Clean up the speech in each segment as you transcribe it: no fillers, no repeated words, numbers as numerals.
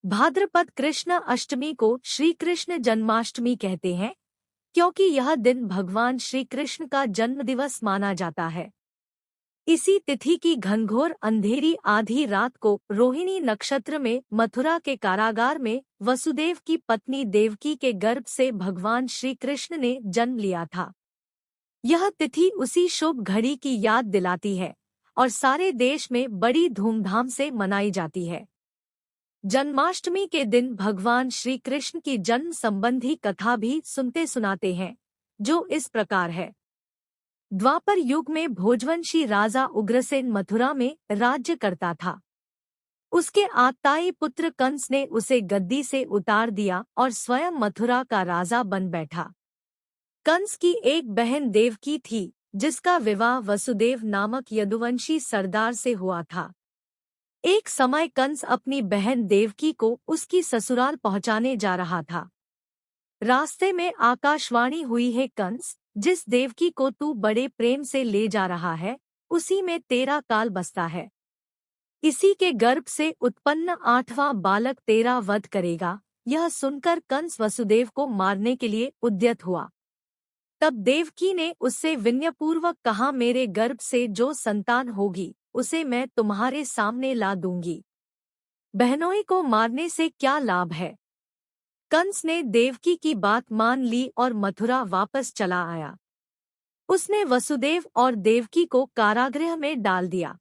भाद्रपद कृष्ण अष्टमी को श्री कृष्ण जन्माष्टमी कहते हैं, क्योंकि यह दिन भगवान श्री कृष्ण का जन्म दिवस माना जाता है। इसी तिथि की घनघोर अंधेरी आधी रात को रोहिणी नक्षत्र में मथुरा के कारागार में वसुदेव की पत्नी देवकी के गर्भ से भगवान श्री कृष्ण ने जन्म लिया था। यह तिथि उसी शुभ घड़ी की याद दिलाती है और सारे देश में बड़ी धूमधाम से मनाई जाती है। जन्माष्टमी के दिन भगवान श्री कृष्ण की जन्म संबंधी कथा भी सुनते सुनाते हैं, जो इस प्रकार है। द्वापर युग में भोजवंशी राजा उग्रसेन मथुरा में राज्य करता था। उसके आताई पुत्र कंस ने उसे गद्दी से उतार दिया और स्वयं मथुरा का राजा बन बैठा। कंस की एक बहन देवकी थी, जिसका विवाह वसुदेव नामक यदुवंशी सरदार से हुआ था। एक समय कंस अपनी बहन देवकी को उसकी ससुराल पहुंचाने जा रहा था। रास्ते में आकाशवाणी हुई है, कंस, जिस देवकी को तू बड़े प्रेम से ले जा रहा है, उसी में तेरा काल बसता है। इसी के गर्भ से उत्पन्न 8वां बालक तेरा वध करेगा। यह सुनकर कंस वसुदेव को मारने के लिए उद्यत हुआ। तब देवकी ने उससे विनयपूर्वक कहा, मेरे गर्भ से जो संतान होगी उसे मैं तुम्हारे सामने ला दूंगी। बहनोई को मारने से क्या लाभ है। कंस ने देवकी की बात मान ली और मथुरा वापस चला आया। उसने वसुदेव और देवकी को कारागृह में डाल दिया।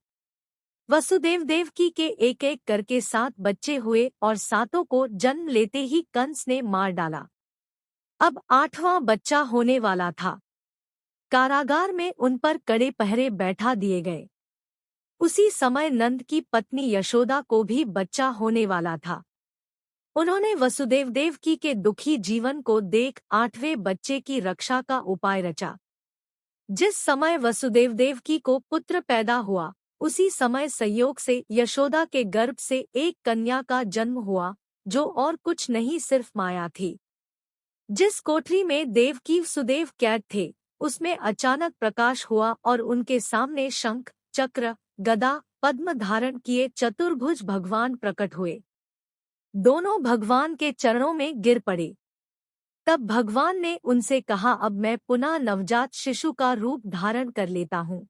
वसुदेव देवकी के एक एक करके 7 बच्चे हुए और सातों को जन्म लेते ही कंस ने मार डाला। अब 8वां बच्चा होने वाला था। कारागार में उन पर कड़े पहरे बैठा दिए गए। उसी समय नंद की पत्नी यशोदा को भी बच्चा होने वाला था। उन्होंने वसुदेव देवकी के दुखी जीवन को देख 8वें बच्चे की रक्षा का उपाय रचा। जिस समय वसुदेव देवकी को पुत्र पैदा हुआ, उसी समय संयोग से यशोदा के गर्भ से एक कन्या का जन्म हुआ, जो और कुछ नहीं सिर्फ माया थी। जिस कोठरी में देवकी वसुदेव कैद थे, उसमें अचानक प्रकाश हुआ और उनके सामने शंख, चक्र, गदा, पद्म धारण किए चतुर्भुज भगवान प्रकट हुए। दोनों भगवान के चरणों में गिर पड़े। तब भगवान ने उनसे कहा, अब मैं पुनः नवजात शिशु का रूप धारण कर लेता हूँ।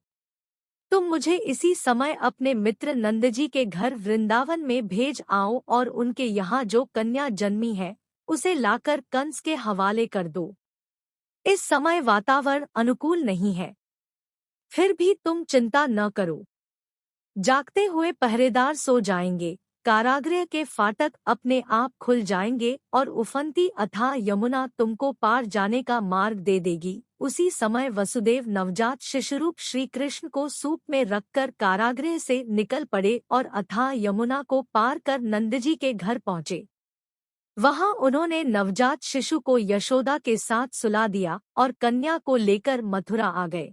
तुम मुझे इसी समय अपने मित्र नंदजी के घर वृंदावन में भेज आओ और उनके यहाँ जो कन्या जन्मी है, उसे लाकर कंस के हवाले कर दो। इस समय वातावरण अनुकूल नहीं है, फिर भी तुम चिंता न करो। जागते हुए पहरेदार सो जाएंगे, कारागृह के फाटक अपने आप खुल जाएंगे और उफनती अथाह यमुना तुमको पार जाने का मार्ग दे देगी। उसी समय वसुदेव नवजात शिशुरूप श्री कृष्ण को सूप में रखकर कारागृह से निकल पड़े और अथाह यमुना को पार कर नंदजी के घर पहुँचे। वहां उन्होंने नवजात शिशु को यशोदा के साथ सुला दिया और कन्या को लेकर मथुरा आ गए।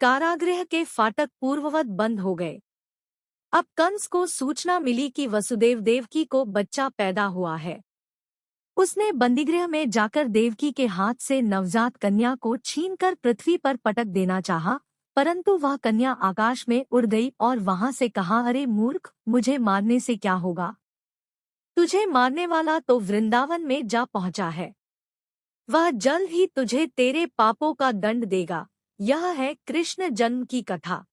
कारागृह के फाटक पूर्ववत बंद हो गए। अब कंस को सूचना मिली कि वसुदेव देवकी को बच्चा पैदा हुआ है। उसने बंदीगृह में जाकर देवकी के हाथ से नवजात कन्या को छीनकर पृथ्वी पर पटक देना चाहा, परंतु वह कन्या आकाश में उड़ गई और वहां से कहा, अरे मूर्ख, मुझे मारने से क्या होगा। तुझे मारने वाला तो वृंदावन में जा पहुंचा है। वह जल्द ही तुझे तेरे पापों का दंड देगा। यह है कृष्ण जन्म की कथा।